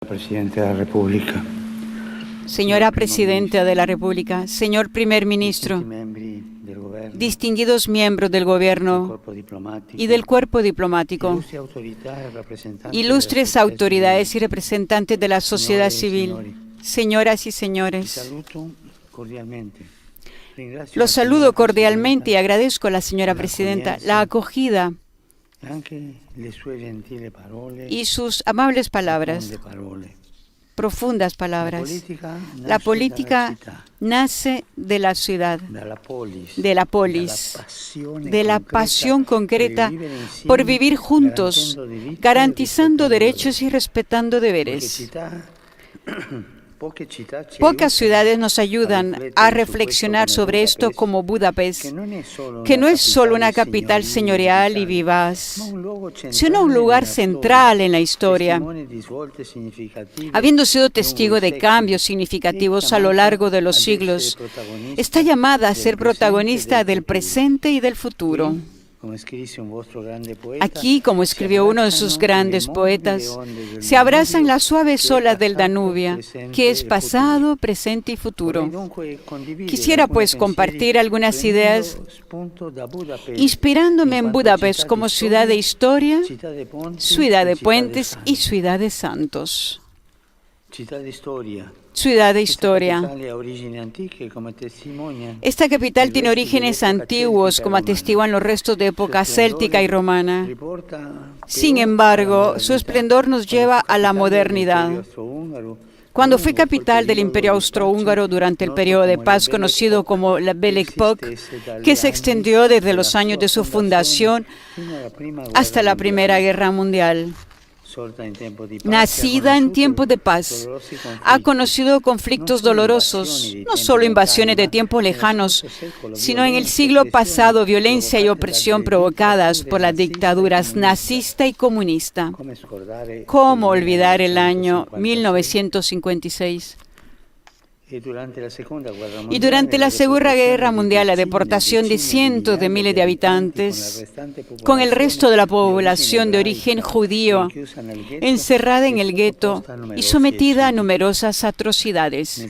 Presidente de la República, Señora Presidenta de la República, señor Primer Ministro, distinguidos miembros del Gobierno y del cuerpo diplomático, ilustres autoridades y representantes de la sociedad civil, señoras y señores, los saludo cordialmente y agradezco a la señora Presidenta la acogida y sus amables palabras, profundas palabras. La política nace de la ciudad, de la polis, de la pasión concreta por vivir juntos, garantizando derechos y respetando deberes. Pocas ciudades nos ayudan a reflexionar sobre esto como Budapest, que no es solo una capital señorial y vivaz, sino un lugar central en la historia, habiendo sido testigo de cambios significativos a lo largo de los siglos. Está llamada a ser protagonista del presente y del futuro. Aquí, como escribió uno de sus grandes poetas, se abrazan las suaves olas del Danubio, que es pasado, presente y futuro. Quisiera pues compartir algunas ideas inspirándome en Budapest como ciudad de historia, ciudad de puentes y ciudad de santos. Ciudad de historia. Esta capital tiene orígenes antiguos, como atestiguan los restos de época céltica y romana. Sin embargo, su esplendor nos lleva a la modernidad. Cuando fue capital del Imperio Austrohúngaro durante el periodo de paz conocido como la Belle Époque, que se extendió desde los años de su fundación hasta la Primera Guerra Mundial. Nacida en tiempos de paz, ha conocido conflictos dolorosos, no solo invasiones de tiempos lejanos, sino en el siglo pasado violencia y opresión provocadas por las dictaduras nazista y comunista. ¿Cómo olvidar el año 1956? Y durante la Segunda Guerra Mundial, la deportación de cientos de miles de habitantes, con el resto de la población de origen judío, encerrada en el gueto y sometida a numerosas atrocidades.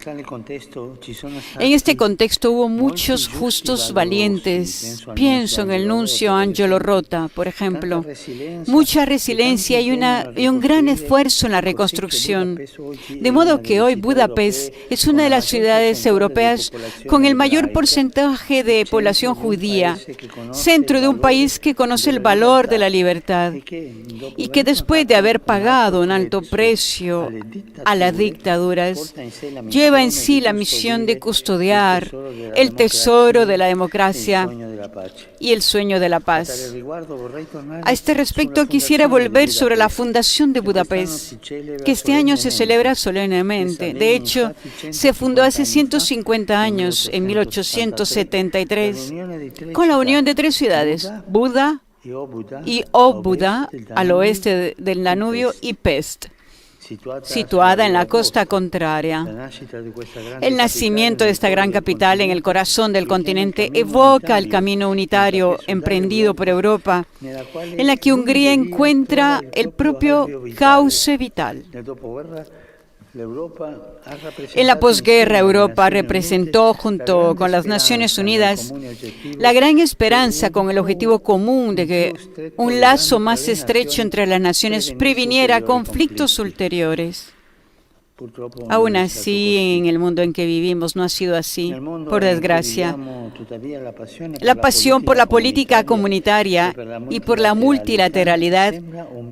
En este contexto hubo muchos justos valientes. Pienso en el nuncio Angelo Rota, por ejemplo. Mucha resiliencia y un gran esfuerzo en la reconstrucción. De modo que hoy Budapest es una de las ciudades europeas con el mayor porcentaje de población judía, centro de un país que conoce el valor de la libertad y que después de haber pagado un alto precio a las dictaduras, lleva en sí la misión de custodiar el tesoro de la democracia y el sueño de la paz. A este respecto, quisiera volver sobre la fundación de Budapest, que este año se celebra solemnemente. De hecho, se fundó hace 150 años, en 1873, con la unión de tres ciudades, Buda y Óbuda, al oeste del Danubio, y Pest, situada en la costa contraria. El nacimiento de esta gran capital en el corazón del continente evoca el camino unitario emprendido por Europa, en la que Hungría encuentra el propio cauce vital. En la posguerra, Europa representó, junto con las Naciones Unidas, la gran esperanza con el objetivo común de que un lazo más estrecho entre las naciones previniera conflictos ulteriores. Aún así, en el mundo en que vivimos no ha sido así, por desgracia. La pasión por la política comunitaria y por la multilateralidad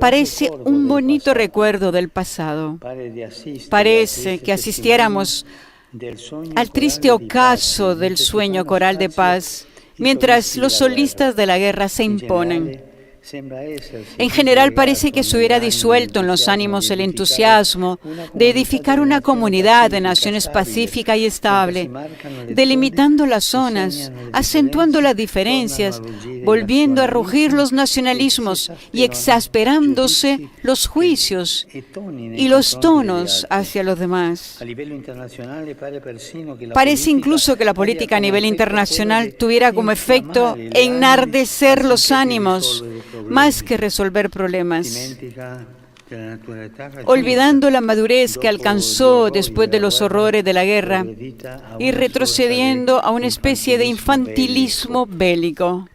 parece un bonito recuerdo del pasado. Parece que asistiéramos al triste ocaso del sueño coral de paz, mientras los solistas de la guerra se imponen. En general parece que se hubiera disuelto en los ánimos el entusiasmo de edificar una comunidad de naciones pacífica y estable, delimitando las zonas, acentuando las diferencias, volviendo a rugir los nacionalismos y exasperándose los juicios y los tonos hacia los demás. Parece incluso que la política a nivel internacional tuviera como efecto enardecer los ánimos más que resolver problemas. olvidando la madurez que alcanzó después de los horrores de la guerra y retrocediendo a una especie de infantilismo bélico.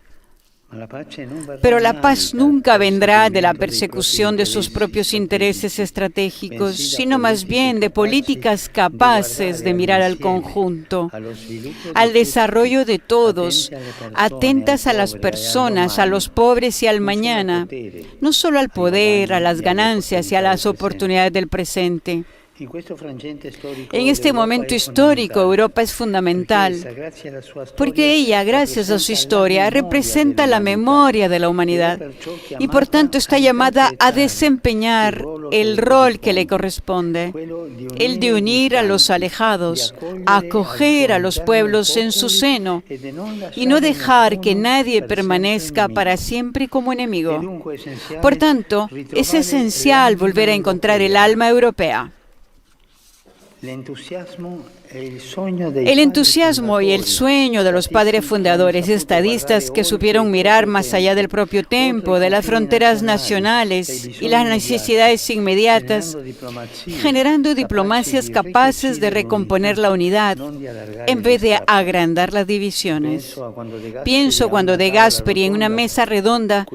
Pero la paz nunca vendrá de la persecución de sus propios intereses estratégicos, sino más bien de políticas capaces de mirar al conjunto, al desarrollo de todos, atentas a las personas, a los pobres y al mañana, no solo al poder, a las ganancias y a las oportunidades del presente. En este momento histórico, Europa es fundamental, porque ella, gracias a su historia, representa la memoria de la humanidad y por tanto está llamada a desempeñar el rol que le corresponde, el de unir a los alejados, acoger a los pueblos en su seno y no dejar que nadie permanezca para siempre como enemigo. Por tanto, es esencial volver a encontrar el alma europea. El entusiasmo y el sueño de los padres fundadores estadistas que supieron mirar más allá del propio tiempo, de las fronteras nacionales y las necesidades inmediatas, generando diplomacias capaces de recomponer la unidad en vez de agrandar las divisiones. Pienso cuando De Gasperi, en una mesa redonda,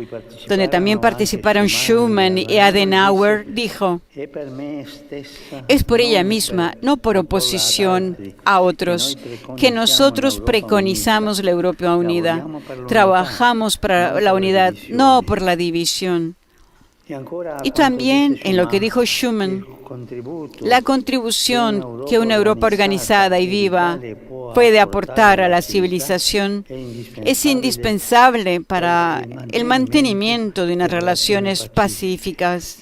donde también participaron Schuman y Adenauer, dijo: es por ella misma, no por oposición a otros, que nosotros preconizamos la Europa unida. Trabajamos para la unidad, no por la división. Y también en lo que dijo Schuman, la contribución que una Europa organizada y viva puede aportar a la civilización es indispensable para el mantenimiento de unas relaciones pacíficas.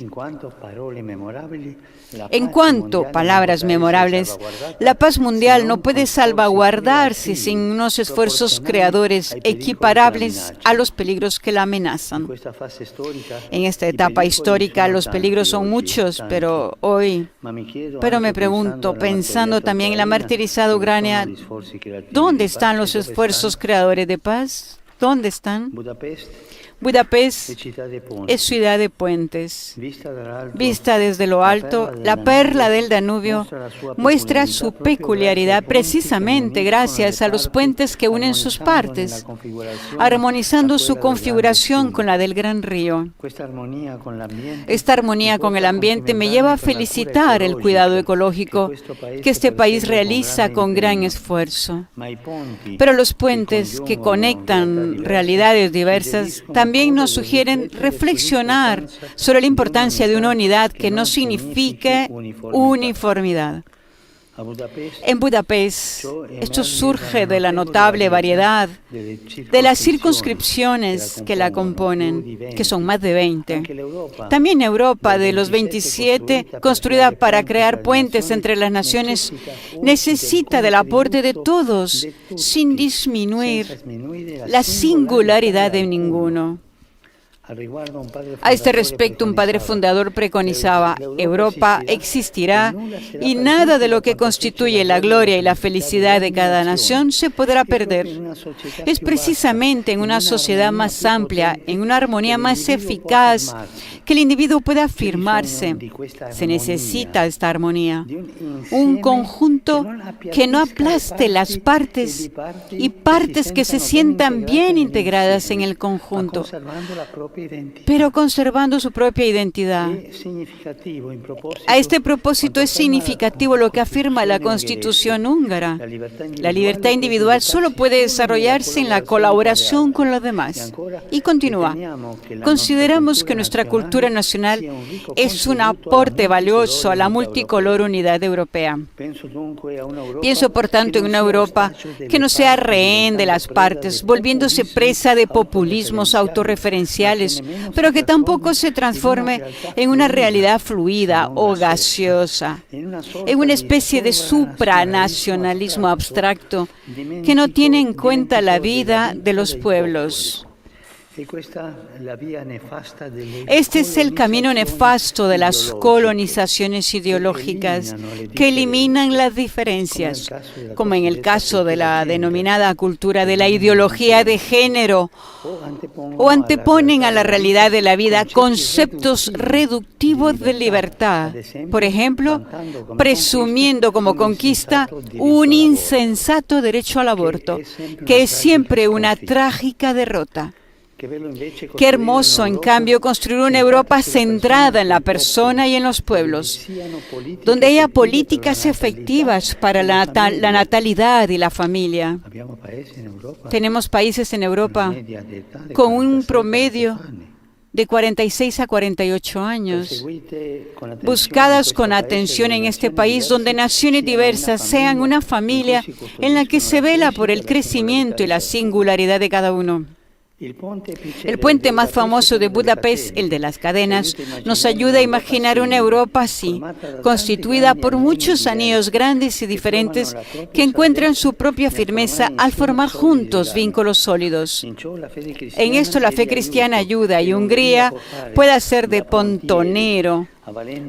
En cuanto a palabras memorables, la paz mundial no puede salvaguardarse sin unos esfuerzos creadores equiparables a los peligros que la amenazan. En esta etapa histórica los peligros son muchos, pero me pregunto, pensando también en la martirizada Ucrania, ¿dónde están los esfuerzos creadores de paz? ¿Dónde están? Budapest es ciudad de puentes. Vista desde lo alto, la perla del Danubio muestra su peculiaridad precisamente gracias a los puentes que unen sus partes, armonizando su configuración con la del Gran Río. Esta armonía con el ambiente me lleva a felicitar el cuidado ecológico que este país realiza con gran esfuerzo. Pero los puentes que conectan realidades diversas también nos sugieren reflexionar sobre la importancia de una unidad que no signifique uniformidad. En Budapest, esto surge de la notable variedad de las circunscripciones que la componen, que son más de 20. También Europa, de los 27, construida para crear puentes entre las naciones, necesita del aporte de todos, sin disminuir la singularidad de ninguno. A este respecto, un padre fundador preconizaba: Europa existirá y nada de lo que constituye la gloria y la felicidad de cada nación se podrá perder. Es precisamente en una sociedad más amplia, en una armonía más eficaz, que el individuo pueda afirmarse. Se necesita esta armonía, un conjunto que no aplaste las partes y partes que se sientan bien integradas en el conjunto, pero conservando su propia identidad. A este propósito es significativo lo que afirma la Constitución húngara. La libertad individual solo puede desarrollarse en la colaboración con los demás. Y continúa: consideramos que nuestra cultura nacional es un aporte valioso a la multicolor unidad europea. Pienso, por tanto, en una Europa que no sea rehén de las partes, volviéndose presa de populismos autorreferenciales, pero que tampoco se transforme en una realidad fluida o gaseosa, en una especie de supranacionalismo abstracto que no tiene en cuenta la vida de los pueblos. Este es el camino nefasto de las colonizaciones ideológicas que eliminan las diferencias, como en el caso de la denominada cultura de la ideología de género, o anteponen a la realidad de la vida conceptos reductivos de libertad, por ejemplo, presumiendo como conquista un insensato derecho al aborto, que es siempre una trágica derrota. Qué hermoso, en cambio, construir una Europa centrada en la persona y en los pueblos, donde haya políticas efectivas para la natalidad y la familia. Tenemos países en Europa con un promedio de 46 a 48 años, buscadas con atención en este país, donde naciones diversas sean una familia en la que se vela por el crecimiento y la singularidad de cada uno. El puente más famoso de Budapest, el de las cadenas, nos ayuda a imaginar una Europa así, constituida por muchos anillos grandes y diferentes que encuentran su propia firmeza al formar juntos vínculos sólidos. En esto la fe cristiana ayuda y Hungría puede hacer de pontonero,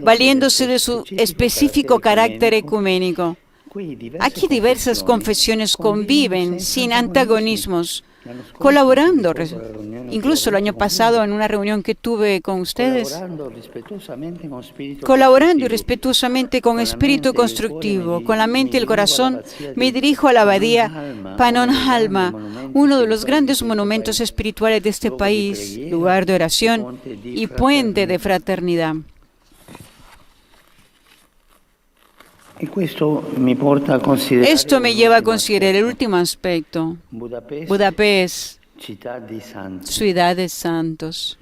valiéndose de su específico carácter ecuménico. Aquí diversas confesiones conviven sin antagonismos, colaborando, incluso el año pasado en una reunión que tuve con ustedes, colaborando y respetuosamente con espíritu constructivo, con la mente y el corazón, me dirijo a la abadía Pannonhalma, uno de los grandes monumentos espirituales de este país, lugar de oración y puente de fraternidad. Esto me lleva a considerar el último aspecto. Budapest, ciudad de santos.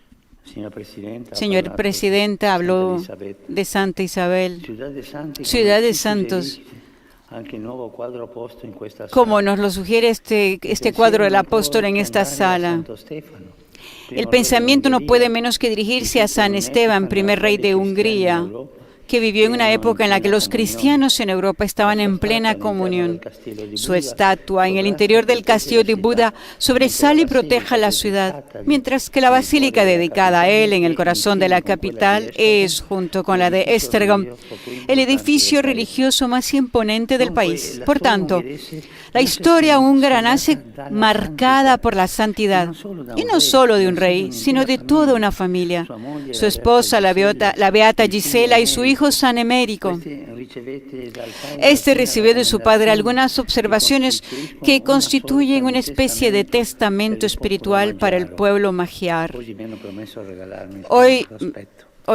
Señor Presidenta, habló de Santa Isabel, ciudad de santos. Como nos lo sugiere este cuadro del apóstol en esta sala. El pensamiento no puede menos que dirigirse a San Esteban, primer rey de Hungría, que vivió en una época en la que los cristianos en Europa estaban en plena comunión. Su estatua en el interior del castillo de Buda sobresale y protege la ciudad, mientras que la basílica dedicada a él en el corazón de la capital es, junto con la de Esztergom, el edificio religioso más imponente del país. Por tanto, la historia húngara nace marcada por la santidad, y no solo de un rey, sino de toda una familia. Su esposa, la beata Gisela, y su hijo San Emérico. Este recibió de su padre algunas observaciones que constituyen una especie de testamento espiritual para el pueblo magiar. Hoy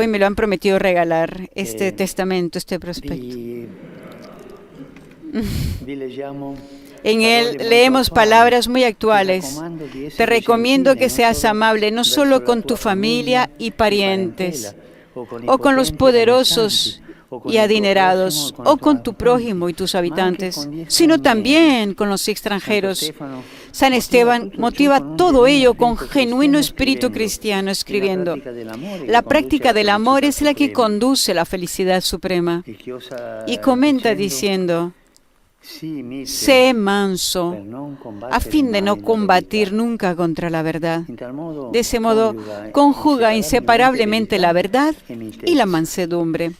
me lo han prometido regalar, este testamento, este prospecto. En él leemos palabras muy actuales. Te recomiendo que seas amable no solo con tu familia y parientes, o con los poderosos y adinerados, o con tu prójimo y tus habitantes, sino también con los extranjeros. San Esteban motiva todo ello con genuino espíritu cristiano, escribiendo: la práctica del amor es la que conduce a la felicidad suprema. Y comenta diciendo: sé manso, a fin de no combatir nunca contra la verdad. De ese modo, conjuga inseparablemente la verdad y la mansedumbre.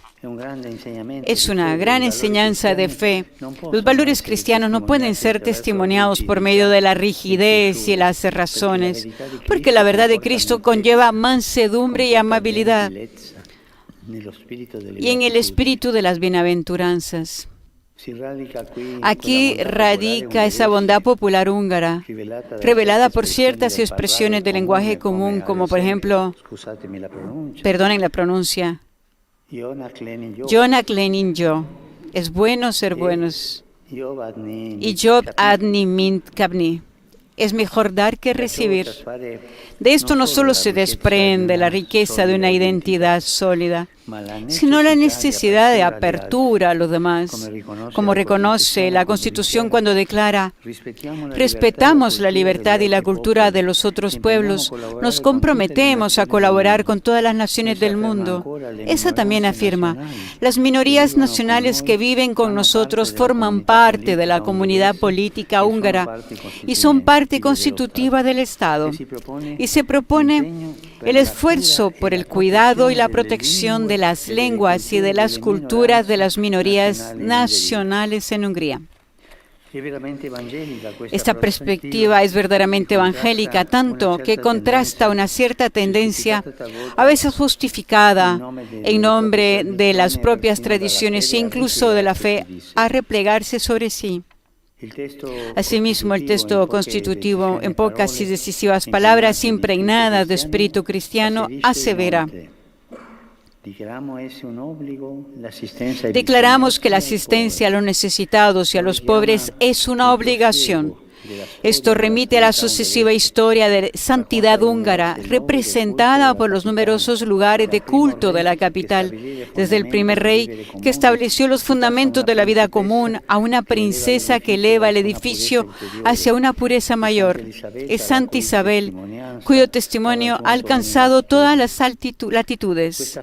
Es una gran enseñanza de fe. Los valores cristianos no pueden ser testimoniados por medio de la rigidez y las cerrazones, porque la verdad de Cristo conlleva mansedumbre y amabilidad, y en el espíritu de las bienaventuranzas. Aquí radica esa bondad popular húngara, revelada por ciertas expresiones del lenguaje común, como por ejemplo, perdonen la pronuncia, Jónak Lenin yo, es bueno ser buenos, y Job adni mint kabni, es mejor dar que recibir. De esto no solo se desprende la riqueza de una identidad sólida, sino la necesidad de apertura a los demás, como reconoce la Constitución cuando declara: respetamos la libertad y la cultura de los otros pueblos, nos comprometemos a colaborar con todas las naciones del mundo. Esa también afirma: las minorías nacionales que viven con nosotros forman parte de la comunidad política húngara y son parte constitutiva del Estado. Y se propone el esfuerzo por el cuidado y la protección de las lenguas y de las culturas de las minorías nacionales en Hungría. Esta perspectiva es verdaderamente evangélica, tanto que contrasta una cierta tendencia, a veces justificada en nombre de las propias tradiciones e incluso de la fe, a replegarse sobre sí. Asimismo, el texto constitutivo, en pocas y decisivas palabras impregnadas de espíritu cristiano, asevera: declaramos que la asistencia a los necesitados y a los pobres es una obligación. Esto remite a la sucesiva historia de santidad húngara, representada por los numerosos lugares de culto de la capital, desde el primer rey que estableció los fundamentos de la vida común a una princesa que eleva el edificio hacia una pureza mayor. Es Santa Isabel, cuyo testimonio ha alcanzado todas las latitudes.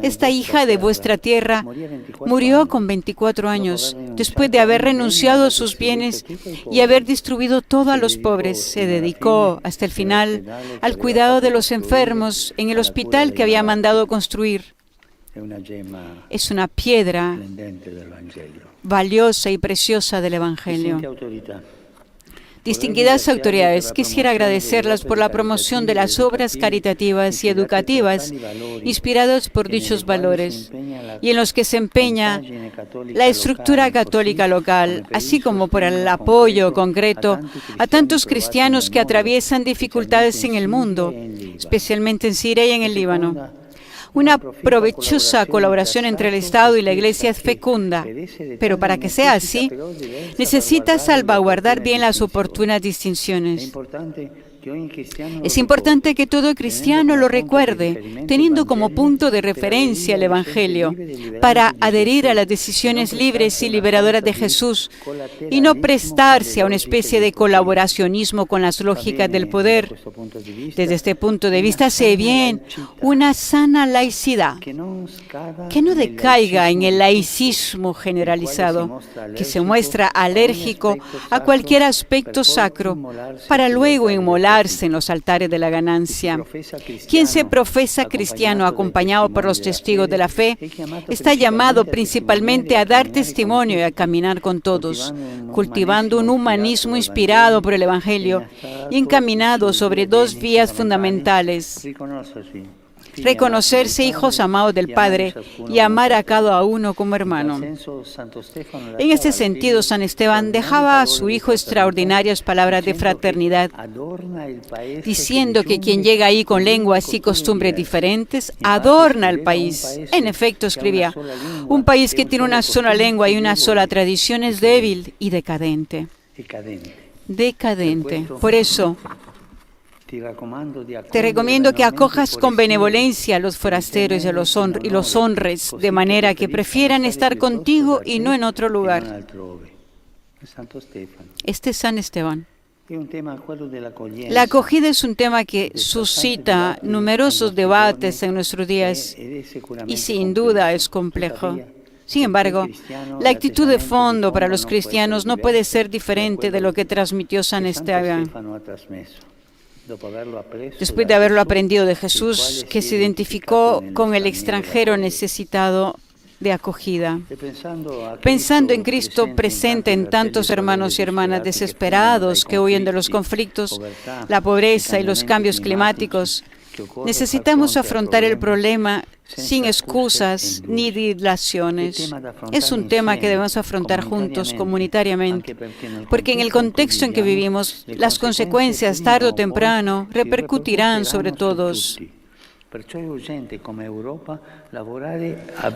Esta hija de vuestra tierra murió con 24 años, después de haber renunciado a sus bienes y haber distribuido todo a los pobres. Se dedicó hasta el final al cuidado de los enfermos en el hospital que había mandado construir. Es una piedra valiosa y preciosa del Evangelio. Distinguidas autoridades, quisiera agradecerlas por la promoción de las obras caritativas y educativas inspiradas por dichos valores y en los que se empeña la estructura católica local, así como por el apoyo concreto a tantos cristianos que atraviesan dificultades en el mundo, especialmente en Siria y en el Líbano. Una provechosa colaboración entre el Estado y la Iglesia es fecunda, pero para que sea así, necesita salvaguardar bien las oportunas distinciones. Es importante que todo cristiano lo recuerde, teniendo como punto de referencia el Evangelio, para adherir a las decisiones libres y liberadoras de Jesús y no prestarse a una especie de colaboracionismo con las lógicas del poder. Desde este punto de vista se ve bien una sana laicidad, que no decaiga en el laicismo generalizado, que se muestra alérgico a cualquier aspecto sacro, para luego inmolar en los altares de la ganancia. Quien se profesa cristiano acompañado por los testigos de la fe está llamado principalmente a dar testimonio y a caminar con todos, cultivando un humanismo inspirado por el Evangelio y encaminado sobre dos vías fundamentales: reconocerse hijos amados del Padre y amar a cada uno como hermano. En este sentido, San Esteban dejaba a su hijo extraordinarias palabras de fraternidad, diciendo que quien llega ahí con lenguas y costumbres diferentes adorna el país. En efecto, escribía, un país que tiene una sola lengua y una sola tradición es débil y decadente. Decadente. Por eso, te recomiendo que acojas con benevolencia a los forasteros y los honres, de manera que prefieran estar contigo y no en otro lugar. Este es San Esteban. La acogida es un tema que suscita numerosos debates en nuestros días y sin duda es complejo. Sin embargo, la actitud de fondo para los cristianos no puede ser diferente de lo que transmitió San Esteban. Después de haberlo aprendido de Jesús, que se identificó con el extranjero necesitado de acogida. Pensando en Cristo presente en tantos hermanos y hermanas desesperados que huyen de los conflictos, la pobreza y los cambios climáticos, necesitamos afrontar el problema sin excusas ni dilaciones. Es un tema que debemos afrontar juntos, comunitariamente, porque en el contexto en que vivimos, las consecuencias, tarde o temprano, repercutirán sobre todos.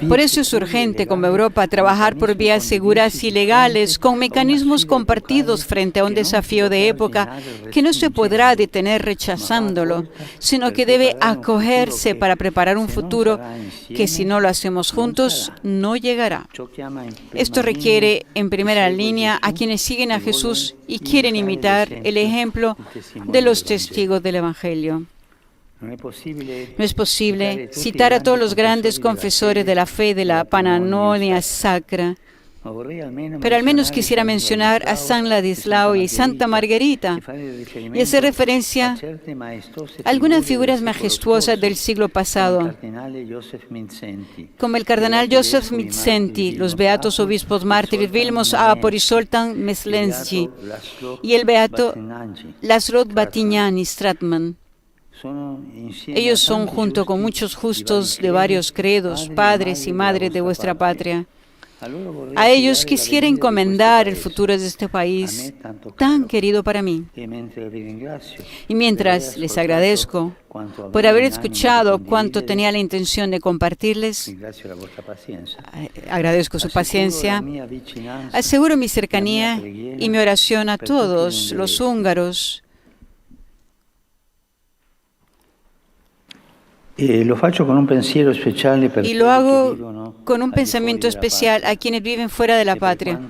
Por eso es urgente, como Europa, trabajar por vías seguras y legales, con mecanismos compartidos frente a un desafío de época que no se podrá detener rechazándolo, sino que debe acogerse para preparar un futuro que, si no lo hacemos juntos, no llegará. Esto requiere, en primera línea, a quienes siguen a Jesús y quieren imitar el ejemplo de los testigos del Evangelio. No es posible citar a todos los grandes confesores de la fe de la Pannonia Sacra, pero al menos quisiera mencionar a San Ladislao y Santa Margherita y hacer referencia a algunas figuras majestuosas del siglo pasado, como el cardenal Joseph Mindszenty, los beatos obispos mártires Vilmos Apor y Zoltán Meslenski y el beato László Batyány Stratman. Ellos son, junto con muchos justos de varios credos, padres y madres de vuestra patria. A ellos quisiera encomendar el futuro de este país tan querido para mí. Y mientras les agradezco por haber escuchado cuanto tenía la intención de compartirles, agradezco su paciencia, aseguro mi cercanía y mi oración a todos los húngaros. Y lo hago con un pensamiento especial a quienes viven fuera de la patria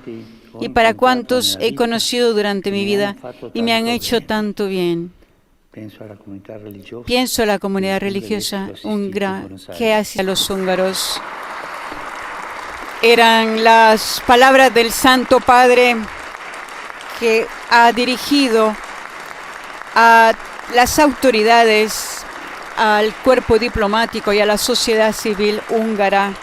y para cuantos he conocido durante mi vida y me han hecho tanto bien. Pienso a la comunidad religiosa húngara que hace a los húngaros. Eran las palabras del Santo Padre que ha dirigido a las autoridades, al cuerpo diplomático y a la sociedad civil húngara